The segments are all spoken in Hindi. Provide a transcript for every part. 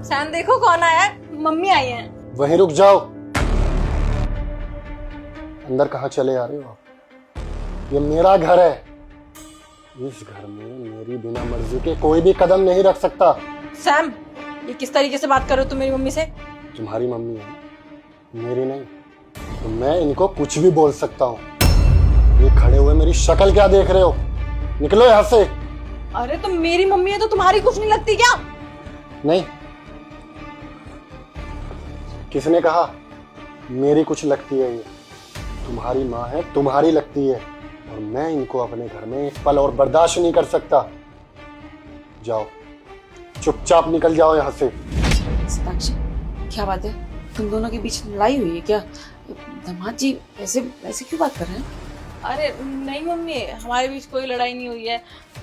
सैम देखो कौन आया है, मम्मी आई है। वहीं रुक जाओ। अंदर कहाँ चले आ रहे हो आप? ये मेरा घर है। इस घर में मेरी बिना मर्जी के कोई भी कदम नहीं रख सकता। सैम ये किस तरीके से बात कर रहे हो तुम मेरी मम्मी से? तुम्हारी मम्मी है, मेरी नहीं। तो मैं इनको कुछ भी बोल सकता हूँ। ये खड़े हुए मेरी शक्ल क्या देख रहे हो? निकलो यहाँ से। अरे तुम मेरी मम्मी है तो तुम्हारी कुछ नहीं लगती क्या? नहीं, किसने कहा मेरी कुछ लगती है? ये तुम्हारी माँ है, तुम्हारी लगती है। और मैं इनको अपने घर में एक पल और बर्दाश्त नहीं कर सकता। जाओ, चुपचाप निकल जाओ यहाँ से। साक्षी क्या बात है, तुम दोनों के बीच लड़ाई हुई है क्या? दामाद जी ऐसे ऐसे क्यों बात कर रहे हैं? अरे नहीं मम्मी, हमारे बीच कोई लड़ाई नहीं हुई है।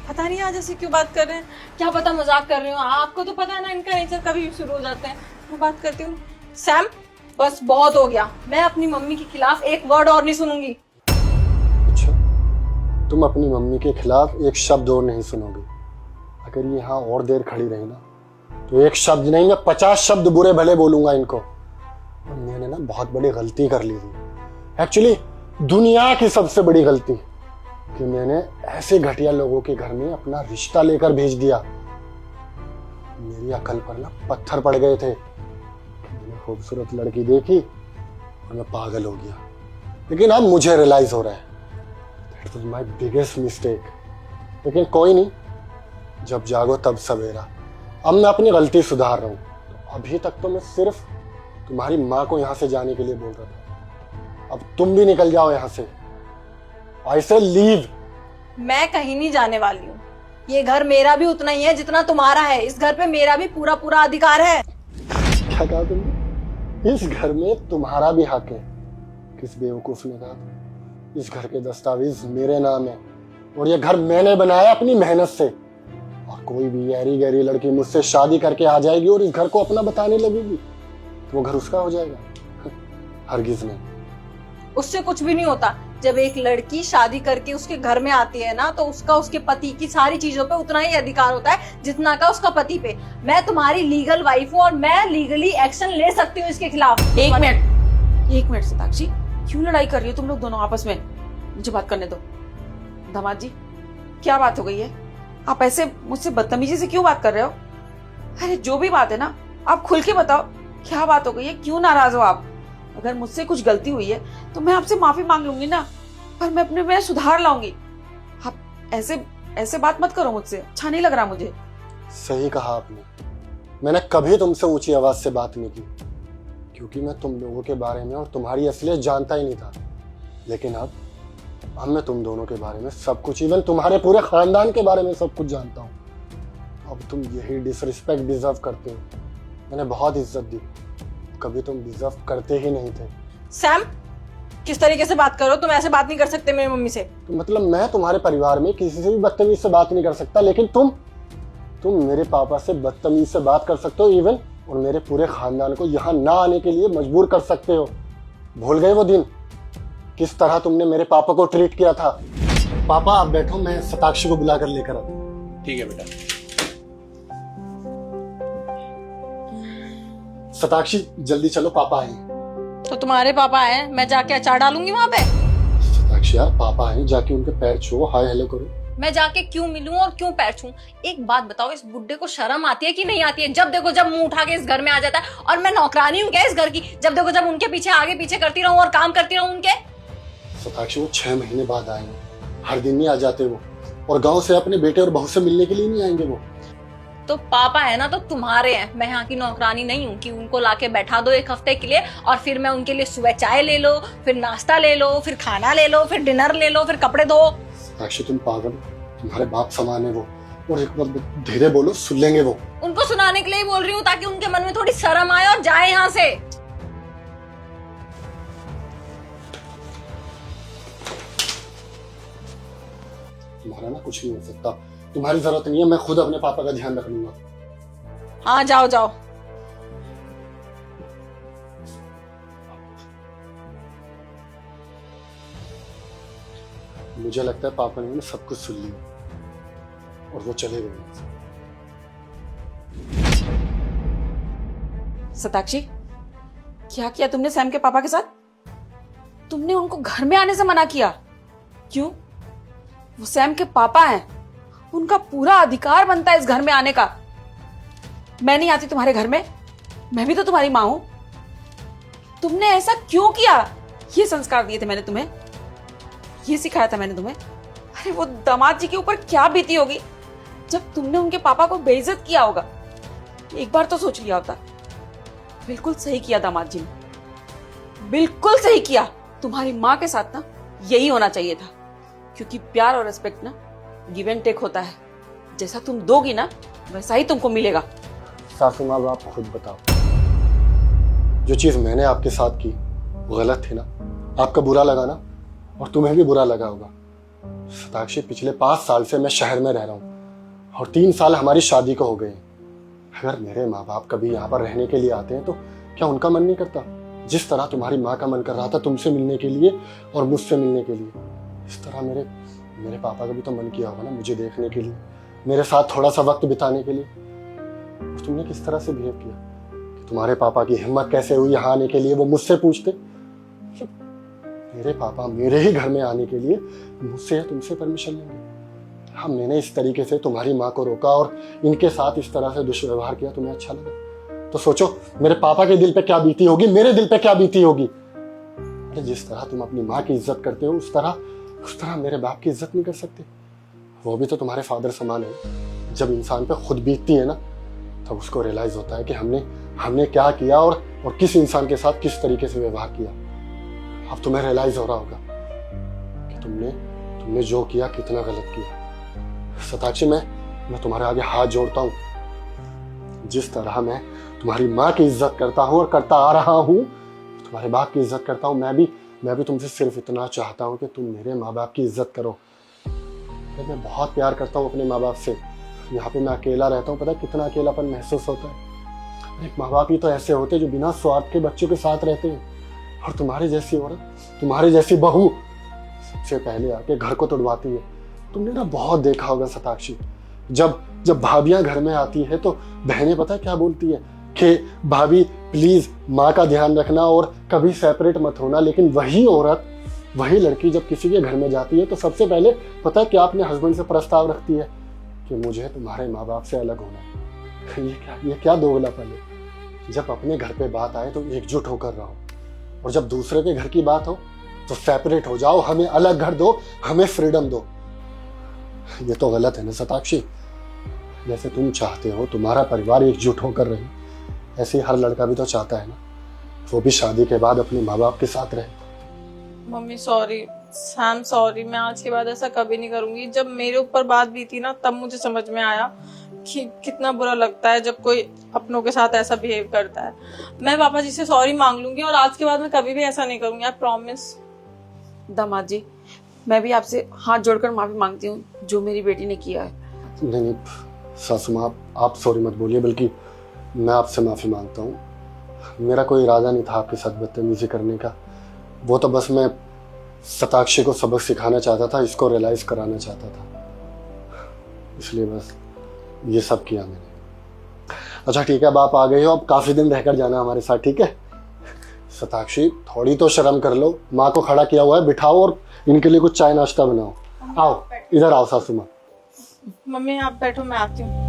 पता नहीं आज ऐसे क्यों बात कर रहे हैं, क्या पता मजाक कर रहे हो। आपको तो पता है ना इनका नेचर कभी भी शुरू हो जाते हैं। मैं बात करती हूँ। सैम बस बहुत हो गया, मैं अपनी मम्मी के खिलाफ एक वर्ड और नहीं सुनूंगी। अच्छा, तुम अपनी मम्मी के खिलाफ एक शब्द और नहीं सुनोगे? अगर ये यहाँ और देर खड़ी रही ना तो एक शब्द नहीं, मैं 50 शब्द बुरे भले बोलूंगा इनको। और मैंने ना बहुत बड़ी गलती कर ली थी, एक्चुअली दुनिया की सबसे बड़ी गलती, कि मैंने ऐसे घटिया लोगों के घर में अपना रिश्ता लेकर भेज दिया। मेरी अकल पर ना पत्थर पड़ गए थे। मैंने खूबसूरत लड़की देखी और मैं पागल हो गया। लेकिन अब मुझे रियलाइज हो रहा है that was my biggest mistake. लेकिन कोई नहीं, जब जागो तब सवेरा। अब मैं अपनी गलती सुधार रहा हूँ। तो अभी तक तो मैं सिर्फ तुम्हारी माँ को यहाँ से जाने के लिए बोल रहा था। अब तुम भी निकल जाओ यहाँ से। आई से लीव। मैं कहीं नहीं जाने वाली हूँ। ये घर मेरा भी उतना ही है जितना तुम्हारा है। इस घर पे मेरा भी पूरा पूरा अधिकार है। क्या कहा तुमने? इस घर में तुम्हारा भी हक है। किस बेवकूफ ने कहा? इस घर के दस्तावेज मेरे नाम है और ये घर मैंने बनाया अपनी मेहनत से। और कोई भी गहरी गहरी लड़की मुझसे शादी करके आ जाएगी और इस घर को अपना बताने लगेगी तो वो घर उसका हो जाएगा? हरगिज नहीं। उससे कुछ भी नहीं होता। जब एक लड़की शादी करके उसके घर में आती है ना तो उसका उसके पति की सारी चीजों पे उतना ही अधिकार होता है जितना का उसका पति पे। मैं तुम्हारी लीगल वाइफ हूँ और मैं लीगली एक्शन ले सकती हूँ इसके खिलाफ। एक मिनट साक्षी, क्यों लड़ाई कर रही हो तुम लोग दोनों आपस में? मुझे बात करने दो। दामाद जी क्या बात हो गई है? आप ऐसे मुझसे बदतमीजी से क्यों बात कर रहे हो? अरे जो भी बात है ना आप खुल के बताओ, क्या बात हो गई है? क्यों नाराज हो आप? अगर मुझसे कुछ गलती हुई है तो मैं आपसे माफी मांग लूंगी ना, पर मैं अपने में सुधार लाऊंगी। आप ऐसे बात मत करो मुझसे, अच्छा नहीं लग रहा मुझे। सही कहा आपने। मैंने कभी तुमसे ऊंची आवाज से बात नहीं की क्योंकि मैं तुम लोगों के बारे में और तुम्हारी असलियत जानता ही नहीं था। लेकिन अब मैं तुम दोनों के बारे में सब कुछ, इवन तुम्हारे पूरे खानदान के बारे में सब कुछ जानता हूँ। अब तुम यही डिसरिस्पेक्ट डिजर्व करते हो। मैंने बहुत इज्जत दी, कभी तुम डिजर्व करते ही नहीं थे। सैम किस तरीके से बात करो? तुम ऐसे बात नहीं कर सकते मेरी मम्मी से। तो मतलब मैं तुम्हारे परिवार में किसी से भी बदतमीज से बात नहीं कर सकता, लेकिन तुम मेरे पापा से बदतमीज से बात कर सकते हो इवन, और मेरे पूरे खानदान को यहाँ ना आने के लिए मजबूर कर सकते हो। भूल गए वो दिन किस तरह तुमने मेरे पापा को ट्रीट किया था? पापा आप बैठो, मैं शताक्षी को बुला कर लेकर आता हूँ। ठीक है बेटा। शताक्षी जल्दी चलो, पापा आए। तो तुम्हारे पापा हैं, मैं जाके अचार डालूंगी वहां पे। शताक्षी यार, पापा आए, जाके उनके पैर छुओ, हाय हेलो करो। मैं जाके क्यों मिलूं और क्यों पैर छूं? एक बात बताओ, इस बुड्ढे को शर्म आती है कि नहीं आती है? जब देखो जब मुंह उठा के इस घर में आ जाता है। और मैं नौकरानी हूँ क्या इस घर की? जब देखो जब उनके पीछे आगे पीछे करती रहूं और काम करती रहूं उनके। शताक्षी वो 6 महीने बाद आए हैं, हर दिन नहीं आ जाते वो, और गांव से अपने बेटे और बहू से मिलने के लिए नहीं आएंगे वो। तो पापा है ना तो तुम्हारे हैं। मैं यहाँ की नौकरानी नहीं हूँ कि उनको लाके बैठा दो एक हफ्ते के लिए और फिर मैं उनके लिए सुबह चाय ले लो, फिर नाश्ता ले लो, फिर खाना ले लो, फिर डिनर ले लो, फिर कपड़े धो। शताक्षी तुम पागल, तुम्हारे बाप समान है वो, और एक बार धीरे बोलो, सुन लेंगे वो। उनको सुनाने के लिए ही बोल रही हूँ ताकि उनके मन में थोड़ी शर्म आए और जाए यहाँ से। तुम्हारा ना कुछ नहीं हो सकता, तुम्हारी जरूरत नहीं है, मैं खुद अपने पापा का ध्यान रख लूंगा। हाँ जाओ जाओ। मुझे लगता है पापा ने सब कुछ सुन लिया और वो चले गए। सताक्षी, क्या किया तुमने सैम के पापा के साथ? तुमने उनको घर में आने से मना किया। क्यों? वो सैम के पापा हैं, उनका पूरा अधिकार बनता है इस घर में आने का। मैं नहीं आती तुम्हारे घर में, मैं भी तो तुम्हारी माँ हूं। तुमने ऐसा क्यों किया? ये संस्कार दिए थे मैंने तुम्हें, ये सिखाया था मैंने तुम्हें। अरे वो दामाद जी के ऊपर क्या बीती होगी जब तुमने उनके पापा को बेइज्जत किया होगा। एक बार तो सोच लिया होता। बिल्कुल सही किया दामाद जी ने, बिल्कुल सही किया। तुम्हारी माँ के साथ ना यही होना चाहिए था, क्योंकि प्यार और रिस्पेक्ट ना गिव एंड टेक होता है। जैसा तुम दोगी ना वैसा ही तुमको मिलेगा। सासू माँ, आप खुद बताओ, जो चीज मैंने आपके साथ की वो गलत थी ना? आपका बुरा लगा ना? और तुम्हें भी बुरा लगा होगा। सताक्षी, पिछले 5 साल से मैं शहर में रह रहा हूँ और 3 साल हमारी शादी को हो गए। अगर मेरे माँ बाप कभी यहाँ पर रहने के लिए आते हैं तो क्या उनका मन नहीं करता? जिस तरह तुम्हारी माँ का मन कर रहा था तुमसे मिलने के लिए और मुझसे मिलने के लिए, इस तरह मेरे पापा का भी तो मन किया होगा ना मुझे देखने के लिए, मेरे साथ थोड़ा सा वक्त बिताने के लिए। और तुमने किस तरह से बिहेव किया कि तुम्हारे पापा की हिम्मत कैसे हुई यहाँ आने के लिए? वो मुझसे पूछते। मेरे पापा मेरे ही घर में आने के लिए मुझसे या तुमसे परमिशन लेंगे? हाँ, मैंने इस तरीके से तुम्हारी माँ को रोका और इनके साथ इस तरह से दुष्व्यवहार किया, तुम्हें अच्छा लगा? तो सोचो मेरे पापा के दिल पे क्या बीती होगी, मेरे दिल पे क्या बीती होगी। अरे जिस तरह तुम अपनी माँ की इज्जत करते हो उस तरह मेरे बाप की इज्जत नहीं कर सकते। वो भी तो तुम्हारे फादर समान है। जब इंसान पे खुद बीतती है ना तब उसको रियलाइज होता है कि हमने क्या किया और किस इंसान के साथ किस तरीके से व्यवहार किया। अब तुम्हें रियलाइज हो रहा होगा कि तुमने जो किया कितना गलत किया। सताक्षी, मैं तुम्हारे आगे हाथ जोड़ता हूँ। जिस तरह मैं तुम्हारी माँ की इज्जत करता हूँ और करता आ रहा हूँ, तुम्हारे बाप की इज्जत करता हूँ, मैं भी तुमसे सिर्फ इतना चाहता हूँ कि तुम मेरे माँ बाप की इज्जत करो। मैं बहुत प्यार करता हूँ अपने माँ बाप से। यहाँ पे मैं अकेला रहता हूँ, पता है कितना अकेलापन महसूस होता है। एक माँ बाप ही तो ऐसे होते हैं जो बिना स्वार्थ के बच्चों के साथ रहते हैं। और तुम्हारी जैसी औरत, तुम्हारी जैसी बहू सबसे पहले आके घर को तोड़वाती है। तुमने ना बहुत देखा होगा सताक्षी, जब भाभियां घर में आती है तो बहनें पता है क्या बोलती है कि भाभी प्लीज माँ का ध्यान रखना और कभी सेपरेट मत होना। लेकिन वही औरत, वही लड़की जब किसी के घर में जाती है तो सबसे पहले पता है क्या अपने हस्बैंड से प्रस्ताव रखती है कि मुझे तुम्हारे माँ बाप से अलग होना है। ये क्या दोगलापन है? जब अपने घर पे बात आए तो एकजुट होकर रहो, और जब दूसरे के घर की बात हो तो सेपरेट हो जाओ। हमें अलग घर दो, हमें फ्रीडम दो। ये तो गलत है ना सताक्षी? जैसे तुम चाहते हो तुम्हारा परिवार एकजुट होकर रहे, ऐसे हर लड़का भी तो चाहता है ना, वो भी शादी के बाद अपने माँ बाप के साथ रहे। मम्मी सॉरी, सैम सॉरी, मैं आज के बाद ऐसा कभी नहीं करूंगी। जब मेरे ऊपर बात बीती ना तब मुझे समझ में आया कि कितना बुरा लगता है जब कोई अपनों के साथ ऐसा बिहेव करता है। मैं पापा जी से सॉरी मांग लूंगी और आज के बाद मैं कभी भी ऐसा नहीं करूंगी, आई प्रॉमिस। दामाद जी, मैं भी आपसे हाथ जोड़कर माफी मांगती हूँ जो मेरी बेटी ने किया है। नहीं सासू माँ, आप सॉरी मत बोलिए, बल्कि मैं आपसे माफी मांगता हूँ। मेरा कोई इरादा नहीं था आपके साथ बदतमीजी करने का। वो तो बस मैं सताक्षी को सबक सिखाना चाहता था, इसको रियलाइज कराना चाहता था, इसलिए बस ये सब किया मैंने। अच्छा ठीक है, अब आप आ गए हो, अब काफी दिन रहकर जाना हमारे साथ, ठीक है? सताक्षी थोड़ी तो शर्म कर लो, माँ को खड़ा किया हुआ है, बिठाओ और इनके लिए कुछ चाय नाश्ता बनाओ। आओ इधर आओ सासू माँ। मम्मी आप बैठो, मैं आती हूँ।